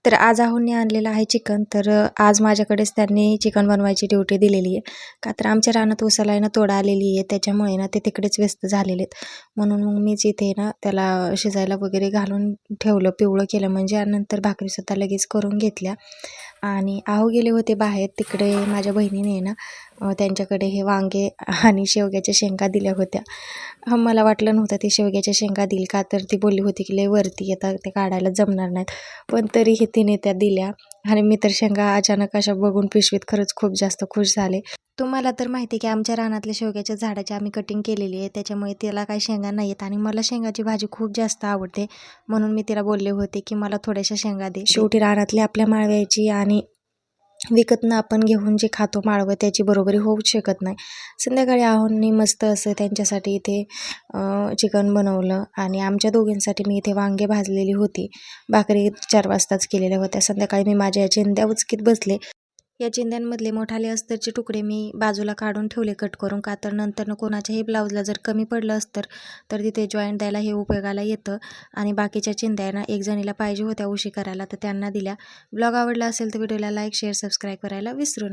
तर आज आहोंनी आणलेलं आहे चिकन. तर आज माझ्याकडेच त्यांनी चिकन बनवायची ड्युटी दिलेली आहे. का तर आमच्या रानात उसाला आहे ना तोडा आलेली आहे, त्याच्यामुळे ना ते तिकडेच व्यस्त झालेले आहेत. म्हणून मग मीच इथे ना त्याला शिजायला वगैरे घालून ठेवलं, पिवळं केलं म्हणजे. आणि नंतर भाकरीसुद्धा लगेच करून घेतल्या. आणि आहो गेले होते बाहेर. तिकडे माझ्या बहिणीने ना त्यांच्याकडे हे वांगे आणि शेवग्याच्या शेंगा दिल्या होत्या. मला वाटलं नव्हतं ती शेवग्याच्या शेंगा देईल, का तर ती बोलली होती की लय वरती येतात, ते काढायला जमणार नाहीत. पण तरीही तिने त्या दिल्या. आणि मी तर शेंगा अचानक अशा बघून पिशवीत खरंच खूप जास्त खुश झाले. तुम्हाला तर माहिती आहे की आमच्या रानातल्या शेवग्याच्या झाडाची आम्ही कटिंग केलेली आहे, त्याच्यामुळे तिला काही शेंगा नाही आहेत. आणि मला शेंगाची भाजी खूप जास्त आवडते, म्हणून मी तिला बोलले होते की मला थोड्याशा शेंगा दे. शेवटी रानातली आपल्या माळव्याची आणि विकतनं आपण घेऊन जे खातो माळवं त्याची बरोबरी होऊच शकत नाही. संध्याकाळी आहोंनी मस्त असं त्यांच्यासाठी इथे चिकन बनवलं. आणि आमच्या दोघींसाठी मी इथे वांगे भाजलेली होती. भाकरी 4 वाजताच केलेल्या होत्या. संध्याकाळी मी माझ्या चिंध्या उचकीत बसले. या चिंध्यांमधले मोठाले अस्तरचे तुकडे मी बाजूला काढून ठेवले कट करून, का तर नंतर कोणाच्याही ब्लाऊजला जर कमी पडलं अस्तर तर तिथे जॉईंट द्यायला हे उपयोगाला येतं. आणि बाकीच्या चिंध्या ना एक जणीला पाहिजे होत्या उशी करायला, तर त्यांना दिल्या. ब्लॉग आवडला असेल तर व्हिडिओला लाईक, शेअर, सबस्क्राईब करायला विसरू नका.